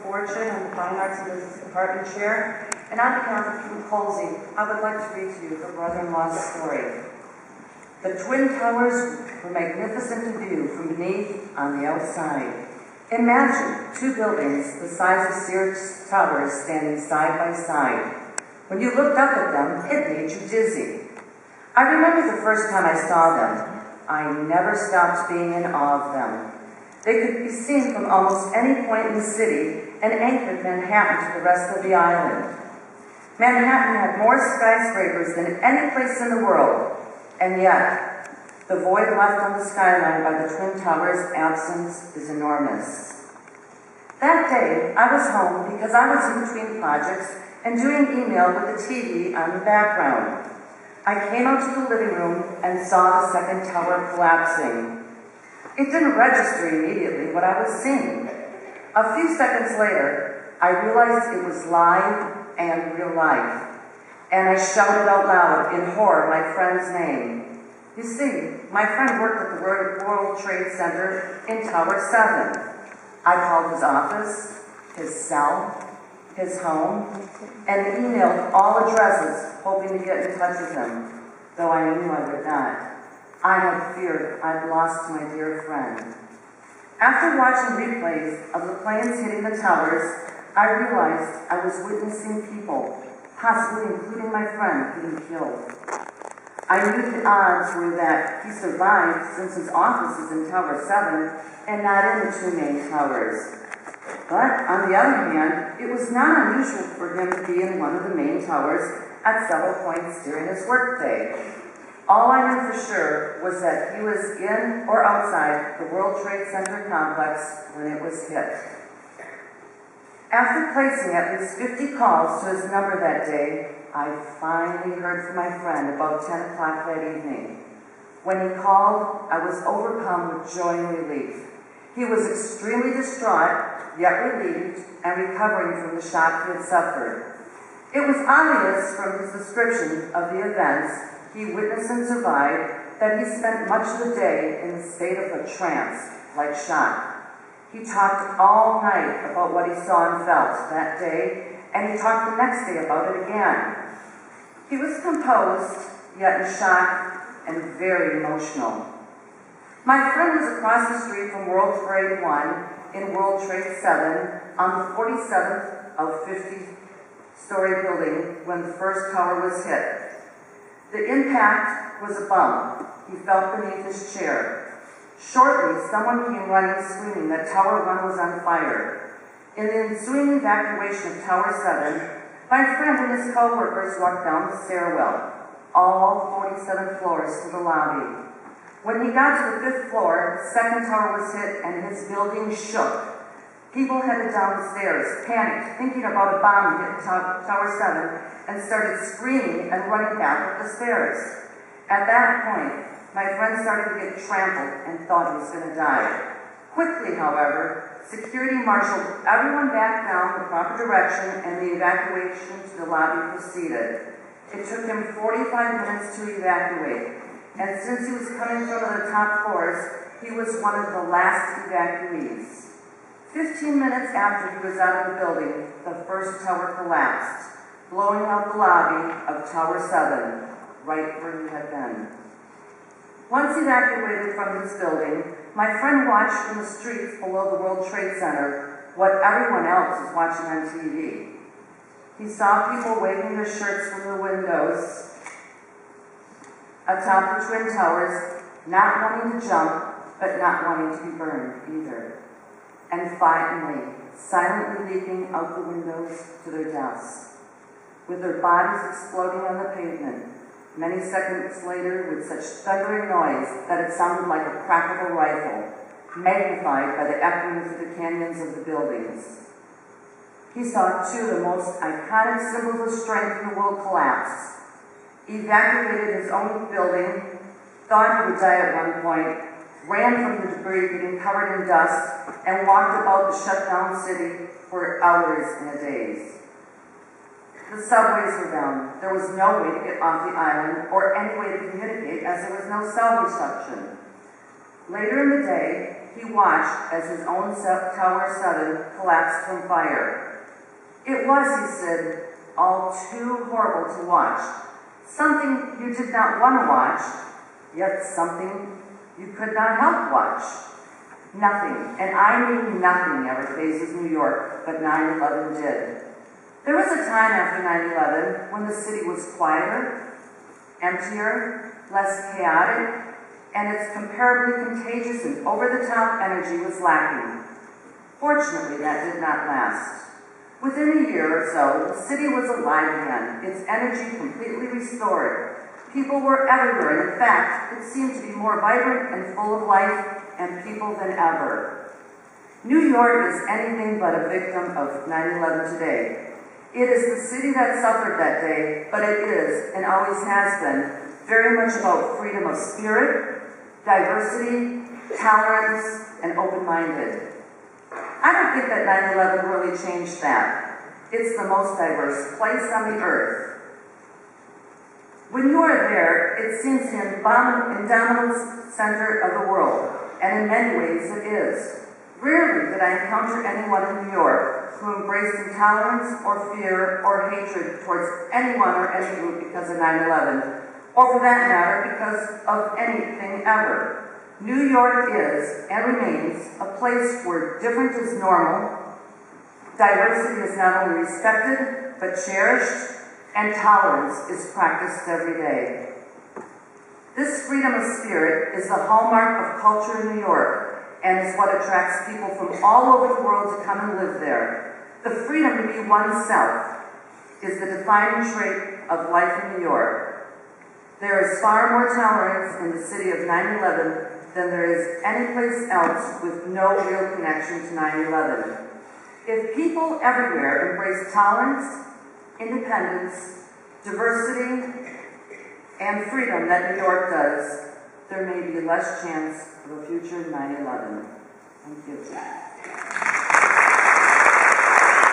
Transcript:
Fortune. I'm the Fine Arts and Business Department Chair. And on behalf of Hugh Colsey, I would like to read to you the brother-in-law's story. The Twin Towers were magnificent to view from beneath on the outside. Imagine two buildings the size of Sears Towers standing side by side. When you looked up at them, it made you dizzy. I remember the first time I saw them. I never stopped being in awe of them. They could be seen from almost any point in the city and anchored Manhattan to the rest of the island. Manhattan had more skyscrapers than any place in the world, and yet the void left on the skyline by the Twin Towers' absence is enormous. That day, I was home because I was in between projects and doing email with the TV on the background. I came out to the living room and saw the second tower collapsing. It didn't register immediately what I was seeing. A few seconds later, I realized it was live and real life, and I shouted out loud in horror my friend's name. You see, my friend worked at the World Trade Center in Tower 7. I called his office, his cell, his home, and emailed all addresses, hoping to get in touch with him, though I knew I would not. I had feared I'd lost my dear friend. After watching replays of the planes hitting the towers, I realized I was witnessing people, possibly including my friend, being killed. I knew the odds were that he survived since his office is in Tower 7 and not in the two main towers. But, on the other hand, it was not unusual for him to be in one of the main towers at several points during his workday. All I knew for sure was that he was in or outside the World Trade Center complex when it was hit. After placing at least 50 calls to his number that day, I finally heard from my friend about 10 o'clock that evening. When he called, I was overcome with joy and relief. He was extremely distraught, yet relieved and recovering from the shock he had suffered. It was obvious from his description of the events he witnessed and survived that he spent much of the day in a state of a trance, like shock. He talked all night about what he saw and felt that day, and he talked the next day about it again. He was composed, yet in shock, and very emotional. My friend was across the street from World Trade 1 in World Trade 7 on the 47th of 50-story building when the first tower was hit. The impact was a bump he felt beneath his chair. Shortly, someone came running screaming that Tower 1 was on fire. In the ensuing evacuation of Tower 7, my friend and his co-workers walked down the stairwell, all 47 floors to the lobby. When he got to the 5th floor, the second tower was hit and his building shook. People headed down the stairs, panicked, thinking about a bomb hit Tower 7, and started screaming and running back up the stairs. At that point, my friend started to get trampled and thought he was going to die. Quickly, however, security marshaled everyone back down the proper direction and the evacuation to the lobby proceeded. It took him 45 minutes to evacuate, and since he was coming from the top floors, he was one of the last evacuees. 15 minutes after he was out of the building, the first tower collapsed, blowing out the lobby of Tower 7, right where he had been. Once evacuated from his building, my friend watched from the streets below the World Trade Center what everyone else was watching on TV. He saw people waving their shirts from the windows atop the Twin Towers, not wanting to jump, but not wanting to be burned either. And finally, silently leaping out the windows to their deaths, with their bodies exploding on the pavement, many seconds later with such thundering noise that it sounded like a crack of a rifle, magnified by the echoes of the canyons of the buildings. He saw two of the most iconic symbols of strength in the world collapse. He evacuated his own building, thought he would die at one point, ran from the debris getting covered in dust, and walked about the shut-down city for hours and days. The subways were down. There was no way to get off the island or any way to communicate as there was no cell reception. Later in the day, he watched as his own Tower 7 collapsed from fire. It was, he said, all too horrible to watch. Something you did not want to watch, yet something you could not help watch. Nothing, and I mean nothing, ever phases New York, but 9/11 did. There was a time after 9/11 when the city was quieter, emptier, less chaotic, and its comparably contagious and over-the-top energy was lacking. Fortunately, that did not last. Within a year or so, the city was alive again, its energy completely restored. People were everywhere, and in fact, it seemed to be more vibrant and full of life and people than ever. New York is anything but a victim of 9/11 today. It is the city that suffered that day, but it is, and always has been, very much about freedom of spirit, diversity, tolerance, and open-minded. I don't think that 9/11 really changed that. It's the most diverse place on the earth. When you are there, it seems the indomitable center of the world, and in many ways it is. Rarely did I encounter anyone in New York who embraced intolerance or fear or hatred towards anyone or any group because of 9/11, or for that matter, because of anything ever. New York is, and remains, a place where different is normal, diversity is not only respected, but cherished, and tolerance is practiced every day. This freedom of spirit is the hallmark of culture in New York, and is what attracts people from all over the world to come and live there. The freedom to be oneself is the defining trait of life in New York. There is far more tolerance in the city of 9/11 than there is any place else with no real connection to 9/11. If people everywhere embrace tolerance, independence, diversity, and freedom that New York does, there may be less chance of a future 9/11. Thank you.